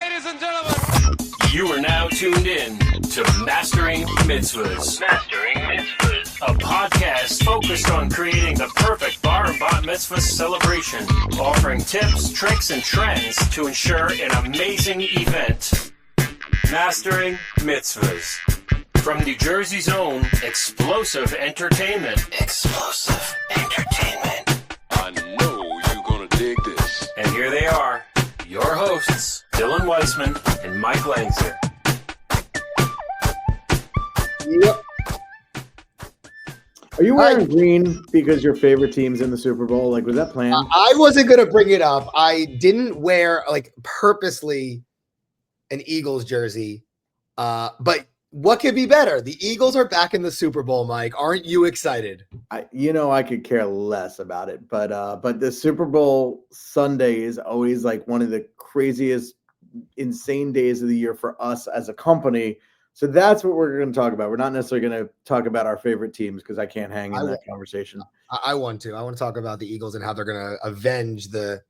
Ladies and gentlemen, you are now tuned in to Mastering Mitzvahs. Mastering Mitzvahs, a podcast focused on creating the perfect bar and bat mitzvah celebration, offering tips, tricks, and trends to ensure an amazing event. Mastering Mitzvahs. From New Jersey's own Explosive Entertainment. Explosive Entertainment. I know you're gonna dig this. And here they are, your hosts, Dylan Weissman and Mike Langzer. Yep. Are you wearing green because your favorite team's in the Super Bowl? Like, was that planned? I wasn't going to bring it up. I didn't wear, purposely an Eagles jersey. But what could be better? The Eagles are back in the Super Bowl, Mike. Aren't you excited? I could care less about it. But the Super Bowl Sunday is always like one of the craziest, insane days of the year for us as a company. So that's what we're going to talk about. We're not necessarily going to talk about our favorite teams because I can't hang in that conversation. I want to. I want to talk about the Eagles and how they're going to avenge the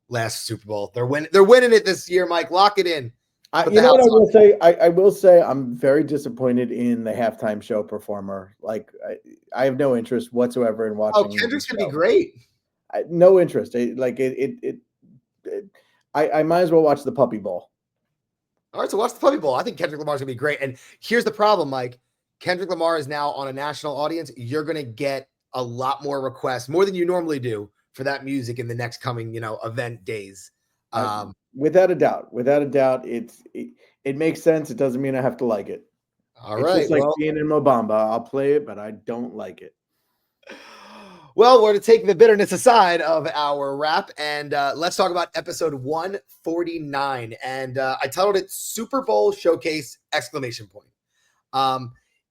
last Super Bowl. They're winning it this year, Mike. Lock it in. You know what I will say? I will say I'm very disappointed in the halftime show performer. Like, I have no interest whatsoever in watching. Oh, Kendrick's going to be great. No interest. I might as well watch the Puppy Bowl. All right, so watch the Puppy Bowl. I think Kendrick Lamar's going to be great. And here's the problem, Mike. Kendrick Lamar is now on a national audience. You're going to get a lot more requests, more than you normally do, for that music in the next coming, event days. Without a doubt. It makes sense. It doesn't mean I have to like it. All right. It's just like being in Mobamba. I'll play it, but I don't like it. Well, we're to take the bitterness aside of our wrap, and let's talk about episode 149. And I titled it Super Bowl Showcase! !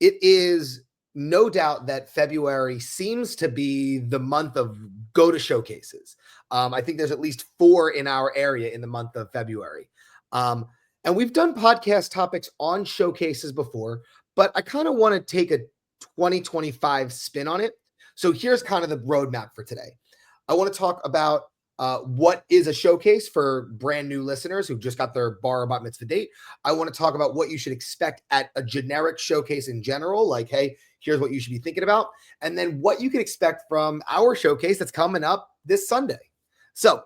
It is no doubt that February seems to be the month of go-to showcases. I think there's at least 4 in our area in the month of February. And we've done podcast topics on showcases before, but I kind of want to take a 2025 spin on it. So here's kind of the roadmap for today. I want to talk about what is a showcase for brand new listeners who just got their bar bat mitzvah date. I want to talk about what you should expect at a generic showcase in general, like, hey, here's what you should be thinking about. And then what you can expect from our showcase that's coming up this Sunday. So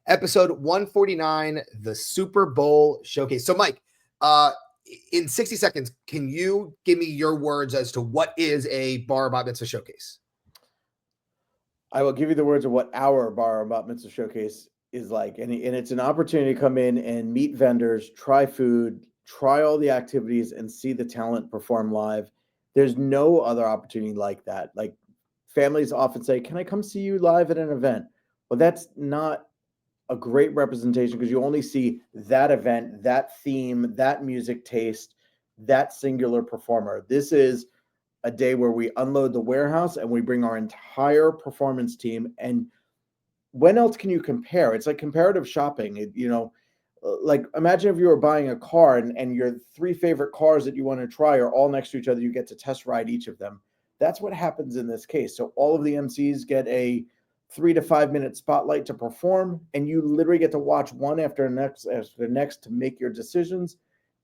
episode 149, the Super Bowl Showcase. So Mike, in 60 seconds, can you give me your words as to what is a bar bat mitzvah showcase? I will give you the words of what our bar bat mitzvah showcase is like. And it's an opportunity to come in and meet vendors, try food, try all the activities, and see the talent perform live. There's no other opportunity like that. Like, families often say, can I come see you live at an event? Well, that's not a great representation because you only see that event, that theme, that music taste, that singular performer. This is a day where we unload the warehouse and we bring our entire performance team. And when else can you compare? It's like comparative shopping. Like, imagine if you were buying a car and your 3 favorite cars that you want to try are all next to each other. You get to test ride each of them. That's what happens in this case. So all of the MCs get a 3 to 5 minute spotlight to perform, and you literally get to watch one after the next to make your decisions.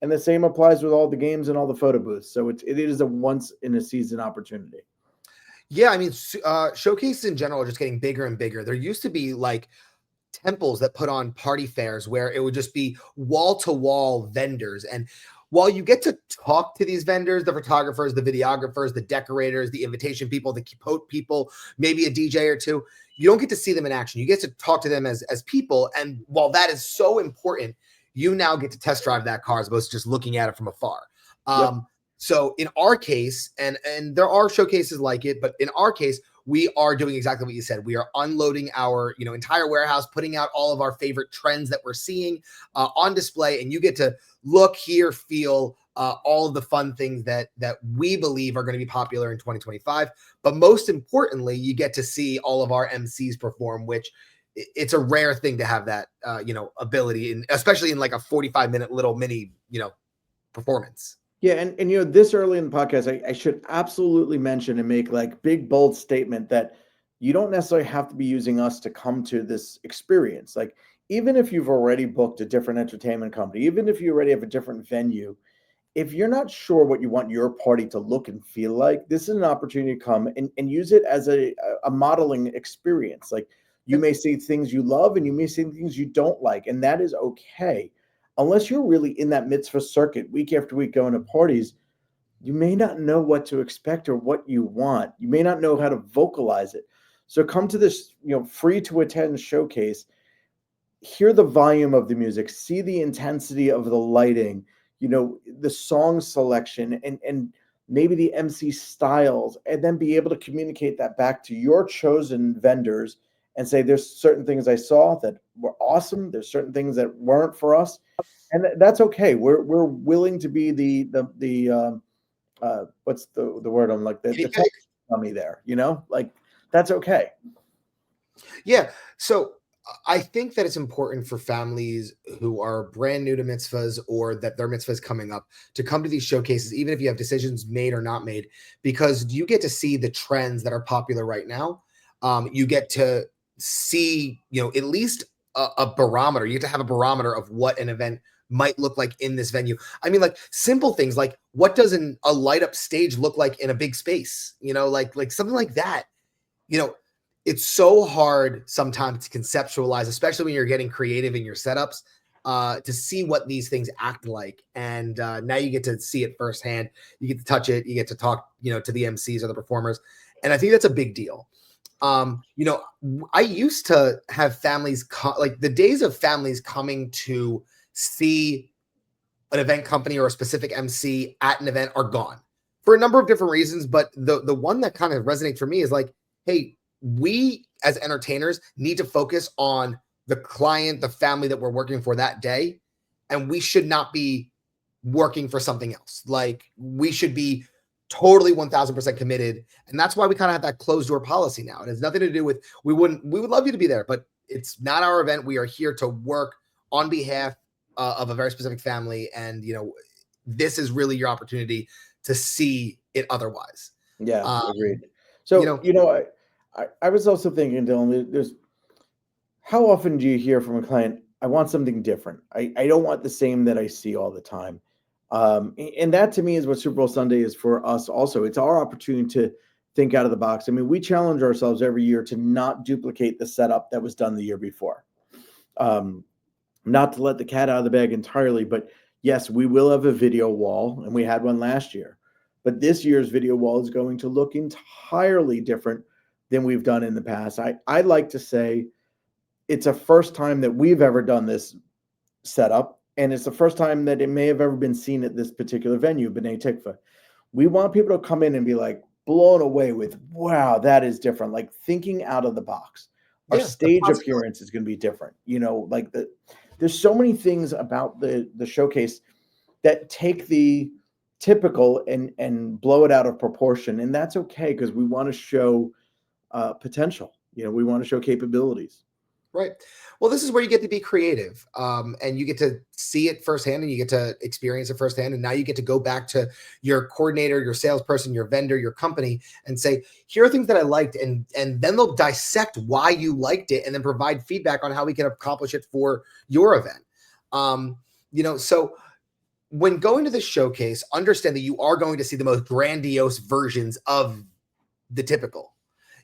And the same applies with all the games and all the photo booths. So it is a once in a season opportunity. Yeah, I mean, showcases in general are just getting bigger and bigger. There used to be like temples that put on party fairs where it would just be wall-to-wall vendors. And while you get to talk to these vendors, the photographers, the videographers, the decorators, the invitation people, the capote people, maybe a DJ or two, you don't get to see them in action. You get to talk to them as people. And while that is so important, you now get to test drive that car as opposed to just looking at it from afar. Yep. So in our case, and there are showcases like it, but in our case, we are doing exactly what you said. We are unloading our entire warehouse, putting out all of our favorite trends that we're seeing on display, and you get to look, hear, feel all of the fun things that we believe are going to be popular in 2025. But most importantly, you get to see all of our MCs perform, which it's a rare thing to have that, ability, and especially in like a 45-minute little mini, performance. Yeah. And this early in the podcast, I should absolutely mention and make like big, bold statement that you don't necessarily have to be using us to come to this experience. Like, even if you've already booked a different entertainment company, even if you already have a different venue, if you're not sure what you want your party to look and feel like, this is an opportunity to come and use it as a modeling experience. Like, you may see things you love and you may see things you don't like, and that is okay. Unless you're really in that mitzvah circuit week after week going to parties, you may not know what to expect or what you want. You may not know how to vocalize it. So come to this, free to attend showcase, hear the volume of the music, see the intensity of the lighting, the song selection, and maybe the MC styles, and then be able to communicate that back to your chosen vendors and say, there's certain things I saw that were awesome. There's certain things that weren't for us. And that's okay. We're willing to be the what's the word? I'm like the tech dummy there, like, that's okay. Yeah. So I think that it's important for families who are brand new to mitzvahs, or that their mitzvah is coming up, to come to these showcases, even if you have decisions made or not made, because you get to see the trends that are popular right now. You get to see, at least a barometer. You get to have a barometer of what an event might look like in this venue. I mean, like, simple things like, what does a light up stage look like in a big space? Like something like that. It's so hard sometimes to conceptualize, especially when you're getting creative in your setups, to see what these things act like. And now you get to see it firsthand. You get to touch it. You get to talk, to the MCs or the performers. And I think that's a big deal. I used to have families like the days of families coming to see an event company or a specific MC at an event are gone for a number of different reasons. But the one that kind of resonates for me is like, hey, we as entertainers need to focus on the client, the family that we're working for that day. And we should not be working for something else. Like, we should be totally 1000% committed. And that's why we kind of have that closed door policy now. It has nothing to do with, we would love you to be there, but it's not our event. We are here to work on behalf of a very specific family. And, this is really your opportunity to see it otherwise. Yeah, agreed. So, I was also thinking, Dylan, there's how often do you hear from a client, I want something different. I don't want the same that I see all the time. And that to me is what Super Bowl Sunday is for us also. It's our opportunity to think out of the box. I mean, we challenge ourselves every year to not duplicate the setup that was done the year before. Not to let the cat out of the bag entirely, but yes, we will have a video wall, and we had one last year. But this year's video wall is going to look entirely different than we've done in the past. I like to say it's a first time that we've ever done this setup, and it's the first time that it may have ever been seen at this particular venue, B'Nai Tikvah. We want people to come in and be like blown away with, wow, that is different. Like, thinking out of the box. Our stage appearance is going to be different. There's so many things about the showcase that take the typical and blow it out of proportion. And that's okay, because we want to show potential. We want to show capabilities. Right. Well, this is where you get to be creative, and you get to see it firsthand, and you get to experience it firsthand. And now you get to go back to your coordinator, your salesperson, your vendor, your company, and say, here are things that I liked. And then they'll dissect why you liked it, and then provide feedback on how we can accomplish it for your event. So when going to this showcase, understand that you are going to see the most grandiose versions of the typical.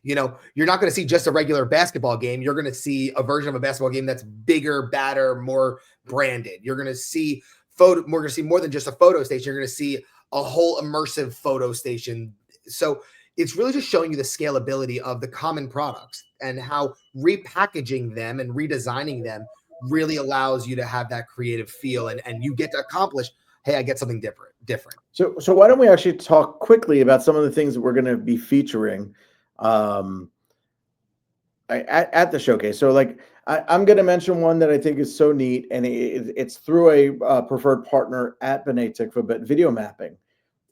You're not going to see just a regular basketball game. You're going to see a version of a basketball game that's bigger, badder, more branded. You're going to see more than just a photo station. You're going to see a whole immersive photo station. So it's really just showing you the scalability of the common products and how repackaging them and redesigning them really allows you to have that creative feel, and you get to accomplish, hey, I get something different. So why don't we actually talk quickly about some of the things that we're going to be featuring at the showcase. So like, I'm going to mention one that I think is so neat, and it's through a preferred partner at B'Nai Tikvah, but video mapping.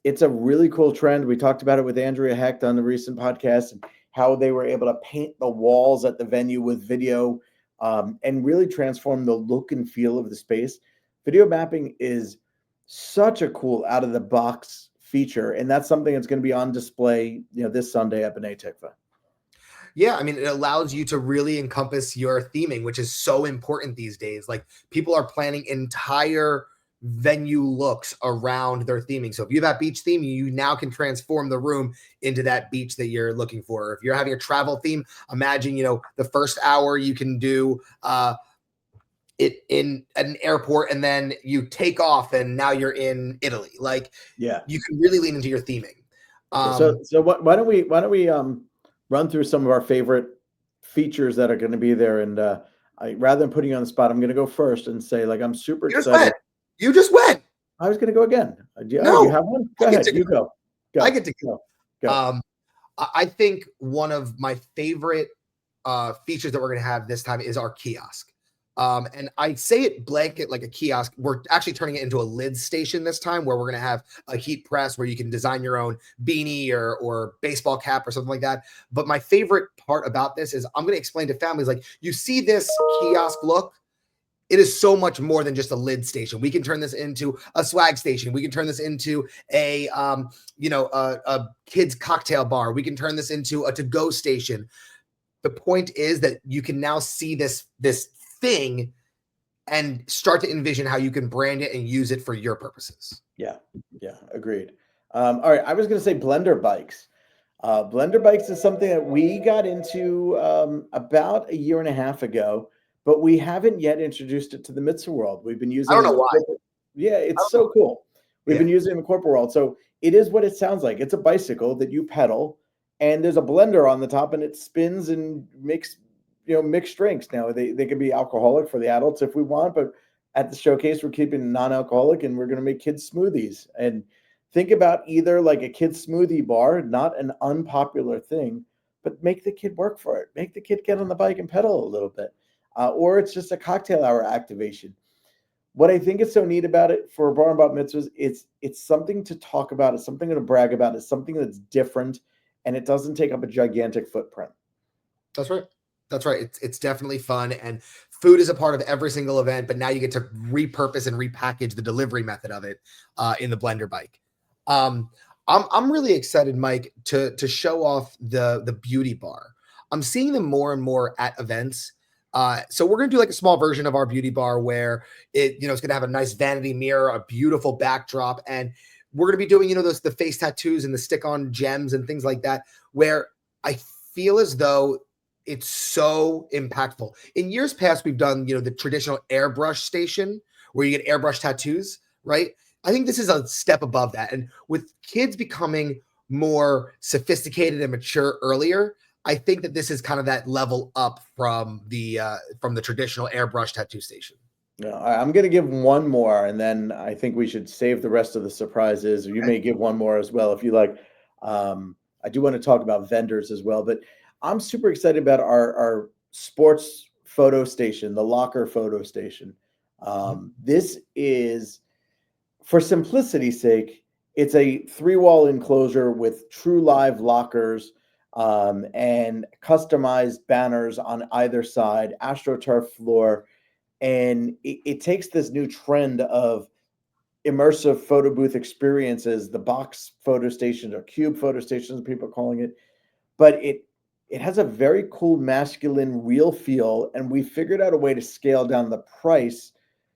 It's a really cool trend. We talked about it with Andrea Hecht on the recent podcast, and how they were able to paint the walls at the venue with video, and really transform the look and feel of the space. Video mapping is such a cool out of the box feature, and that's something that's going to be on display, this Sunday at B'Nai Tikvah. Yeah, I mean, it allows you to really encompass your theming, which is so important these days. Like people are planning entire venue looks around their theming. So if you have that beach theme, you now can transform the room into that beach that you're looking for. If you're having a travel theme, imagine, the first hour you can do it in an airport and then you take off and now you're in Italy. Like Yeah. you can really lean into your theming. Why don't we run through some of our favorite features that are going to be there? And rather than putting you on the spot, I'm going to go first and say, like, I'm super excited. You just went. I was going to go again. No, you have one? Go ahead. You go. I get to go. Go. I think one of my favorite features that we're going to have this time is our kiosk. And I say it blanket like a kiosk. We're actually turning it into a lid station this time, where we're going to have a heat press where you can design your own beanie or baseball cap or something like that. But my favorite part about this is I'm going to explain to families, like, you see this kiosk look. It is so much more than just a lid station. We can turn this into a swag station. We can turn this into a kids cocktail bar. We can turn this into a to-go station. The point is that you can now see this thing and start to envision how you can brand it and use it for your purposes. Yeah, agreed. All right, I was going to say blender bikes. Blender bikes is something that we got into about a year and a half ago, but we haven't yet introduced it to the mitzvah world. We've been using. I don't know why. Yeah, it's so cool. We've been using it in the corporate world. So it is what it sounds like. It's a bicycle that you pedal, and there's a blender on the top, and it spins and makes mixed drinks. Now they can be alcoholic for the adults if we want, but at the showcase we're keeping non-alcoholic, and we're going to make kids smoothies. And think about either like a kid's smoothie bar, not an unpopular thing, but make the kid work for it. Make the kid get on the bike and pedal a little bit. Or it's just a cocktail hour activation. What I think is so neat about it for Bar and Bat Mitzvahs, it's something to talk about. It's something to brag about. It's something that's different, and it doesn't take up a gigantic footprint. That's right. It's definitely fun, and food is a part of every single event, but now you get to repurpose and repackage the delivery method of it in the blender bike. I'm really excited, Mike, to show off the beauty bar. I'm seeing them more and more at events. So we're going to do like a small version of our beauty bar where it's going to have a nice vanity mirror, a beautiful backdrop. And we're going to be doing, the face tattoos and the stick-on gems and things like that, where I feel as though it's so impactful. In years past, we've done, the traditional airbrush station where you get airbrush tattoos, right? I think this is a step above that. And with kids becoming more sophisticated and mature earlier, I think that this is kind of that level up from the traditional airbrush tattoo station. No, I'm going to give one more, and then I think we should save the rest of the surprises. You may give one more as well if you like. I do want to talk about vendors as well, but I'm super excited about our sports photo station, the locker photo station. This is, for simplicity's sake, it's a 3-wall enclosure with true live lockers. And customized banners on either side, AstroTurf floor. And it takes this new trend of immersive photo booth experiences, the box photo stations or cube photo stations, people are calling it. But it has a very cool masculine real feel. And we figured out a way to scale down the price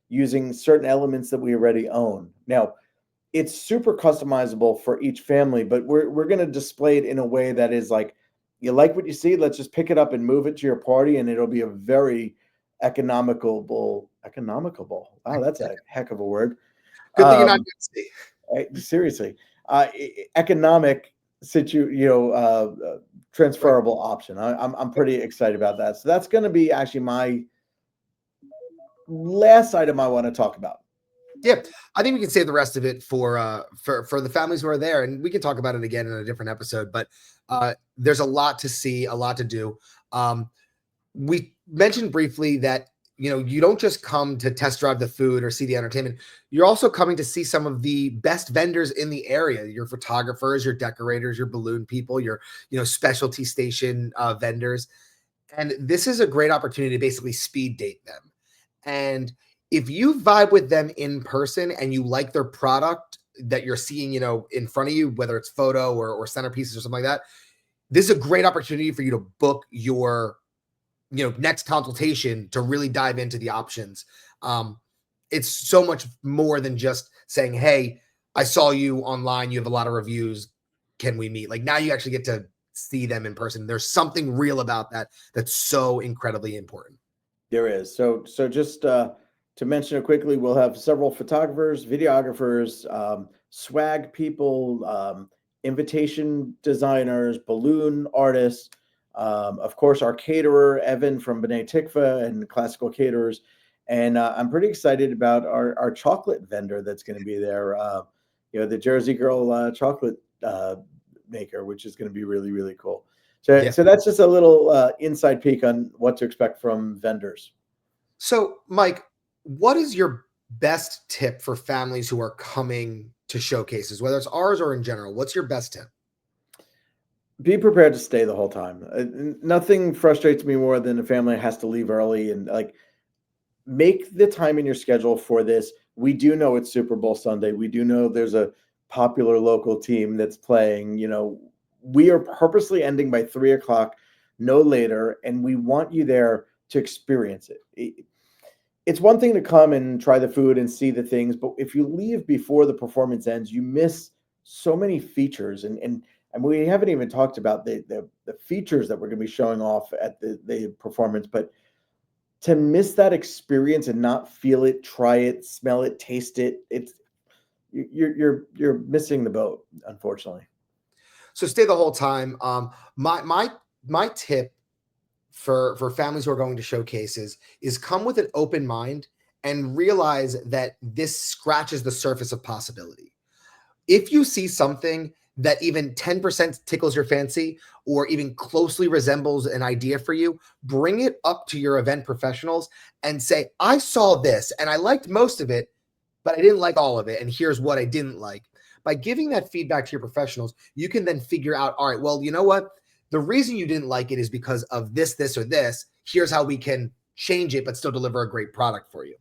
using certain elements that we already own. Now, it's super customizable for each family, but we're going to display it in a way that is like, you like what you see, let's just pick it up and move it to your party, and it'll be a very economical. Wow, that's a heck of a word. Good thing you're not going to see. Seriously, economic transferable option. I'm pretty excited about that. So that's going to be actually my last item I want to talk about. Yeah, I think we can save the rest of it for the families who are there, and we can talk about it again in a different episode. But there's a lot to see, a lot to do. We mentioned briefly that you don't just come to test drive the food or see the entertainment. You're also coming to see some of the best vendors in the area. Your photographers, your decorators, your balloon people, your specialty station vendors, and this is a great opportunity to basically speed date them. And if you vibe with them in person and you like their product that you're seeing, in front of you, whether it's photo or centerpieces or something like that, this is a great opportunity for you to book your, next consultation to really dive into the options. It's so much more than just saying, hey, I saw you online. You have a lot of reviews. Can we meet? Like, now you actually get to see them in person. There's something real about that that's so incredibly important. There is. So just to mention it quickly, we'll have several photographers, videographers, swag people, invitation designers, balloon artists, of course, our caterer, Evan from B'Nai Tikvah and Classical Caterers. And I'm pretty excited about our chocolate vendor that's going to be there, the Jersey Girl chocolate maker, which is going to be really, really cool. So that's just a little inside peek on what to expect from vendors. So, Mike, what is your best tip for families who are coming to showcases, whether it's ours or in general? What's your best tip? Be prepared to stay the whole time. Nothing frustrates me more than a family has to leave early, and make the time in your schedule for this. We do know it's Super Bowl Sunday. We do know there's a popular local team that's playing. We are purposely ending by 3:00, no later, and we want you there to experience it. It's one thing to come and try the food and see the things, but if you leave before the performance ends, you miss so many features. And we haven't even talked about the features that we're going to be showing off at the performance, but to miss that experience and not feel it, try it, smell it, taste it, you're missing the boat, unfortunately. So stay the whole time. My tip for families who are going to showcases is come with an open mind and realize that this scratches the surface of possibility. If you see something that even 10% tickles your fancy or even closely resembles an idea for you, bring it up to your event professionals and say, I saw this and I liked most of it, but I didn't like all of it. And here's what I didn't like. By giving that feedback to your professionals, you can then figure out, all right, well, you know what? The reason you didn't like it is because of this, this, or this. Here's how we can change it, but still deliver a great product for you.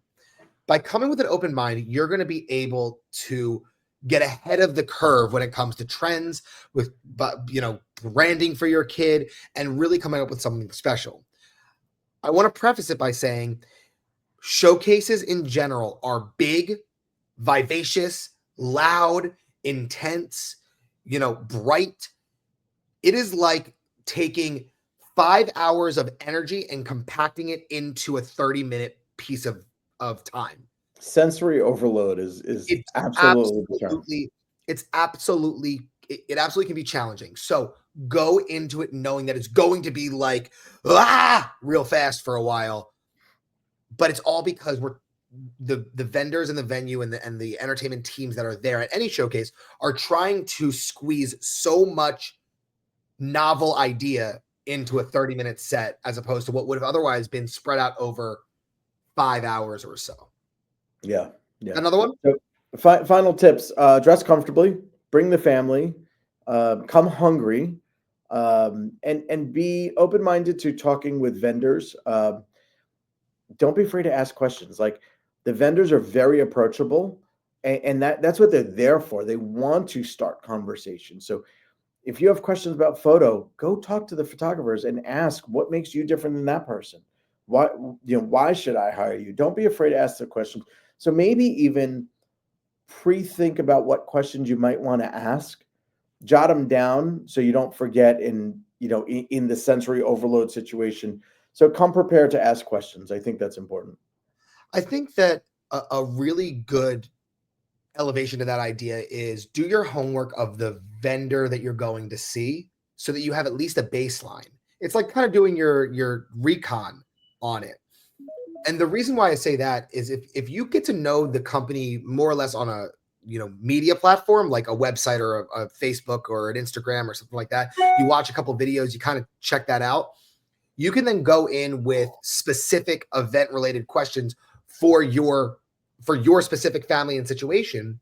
By coming with an open mind, you're going to be able to get ahead of the curve when it comes to trends with, branding for your kid and really coming up with something special. I want to preface it by saying showcases in general are big, vivacious, loud, intense, bright. It is like taking 5 hours of energy and compacting it into a 30-minute piece of time. Sensory overload is absolutely it absolutely can be challenging. So go into it knowing that it's going to be like real fast for a while, but it's all because we're the vendors and the venue and the entertainment teams that are there at any showcase are trying to squeeze so much novel idea into a 30-minute set as opposed to what would have otherwise been spread out over 5 hours or so. Yeah. Another one? So, final tips, dress comfortably, bring the family, come hungry, and be open-minded to talking with vendors. Don't be afraid to ask questions. Like, the vendors are very approachable, and that's what they're there for. They want to start conversation. So if you have questions about photo, go talk to the photographers and ask what makes you different than that person. Why should I hire you? Don't be afraid to ask the questions. So maybe even pre-think about what questions you might want to ask, jot them down so you don't forget in the sensory overload situation. So come prepared to ask questions. I think that's important. I think that a really good elevation to that idea is do your homework of the vendor that you're going to see so that you have at least a baseline. It's like kind of doing your recon on it. And the reason why I say that is if you get to know the company more or less on a media platform like a website or a Facebook or an Instagram or something like that, you watch a couple of videos, you kind of check that out. You can then go in with specific event related questions for your specific family and situation.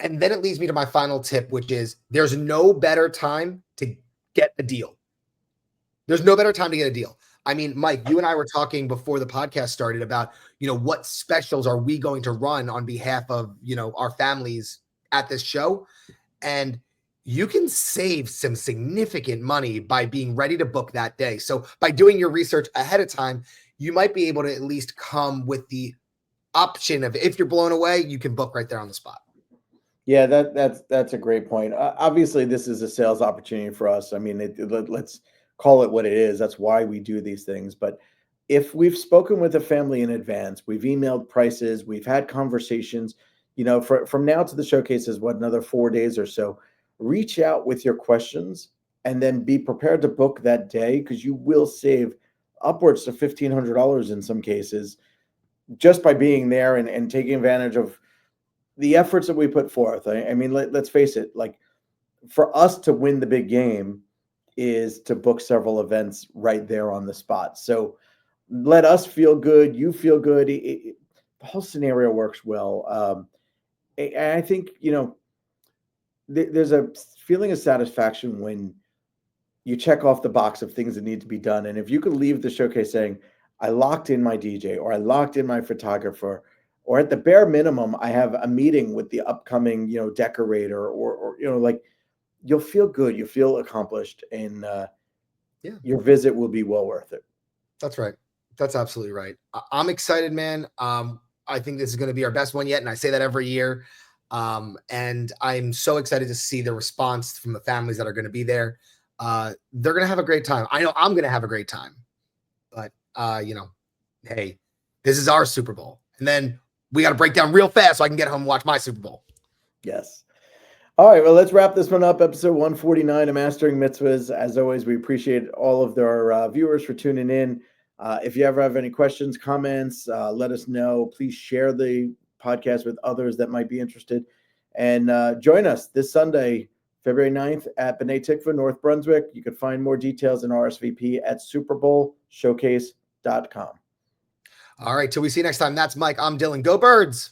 And then it leads me to my final tip, which is there's no better time to get a deal. There's no better time to get a deal. I mean, Mike, you and I were talking before the podcast started about, what specials are we going to run on behalf of, our families at this show. And, you can save some significant money by being ready to book that day. So by doing your research ahead of time, you might be able to at least come with the option of, if you're blown away, you can book right there on the spot. Yeah, that's a great point. Obviously, this is a sales opportunity for us. I mean, let's call it what it is. That's why we do these things. But if we've spoken with a family in advance, we've emailed prices, we've had conversations, from now to the showcase is another 4 days or so. Reach out with your questions and then be prepared to book that day, because you will save upwards to $1,500 in some cases just by being there and taking advantage of the efforts that we put forth. I mean, let's face it, like, for us to win the big game is to book several events right there on the spot. So let us feel good. You feel good. The whole scenario works well. And I think, there's a feeling of satisfaction when you check off the box of things that need to be done. And if you could leave the showcase saying, I locked in my DJ, or I locked in my photographer, or at the bare minimum, I have a meeting with the upcoming, decorator, or like, you'll feel good. You feel accomplished, and your visit will be well worth it. That's right. That's absolutely right. I'm excited, man. I think this is going to be our best one yet. And I say that every year. And I'm so excited to see the response from the families that are going to be there. They're going to have a great time. I know I'm going to have a great time, but hey, this is our Super Bowl. And then we got to break down real fast so I can get home and watch my Super Bowl. Yes. All right. Well, let's wrap this one up. Episode 149 of Mastering Mitzvahs. As always, we appreciate all of our viewers for tuning in. If you ever have any questions, comments, let us know. Please share the podcast with others that might be interested. And join us this Sunday, February 9th at B'Nai Tikvah, North Brunswick. You can find more details and RSVP at superbowlshowcase.com. All right. Till we see you next time. That's Mike. I'm Dylan. Go Birds.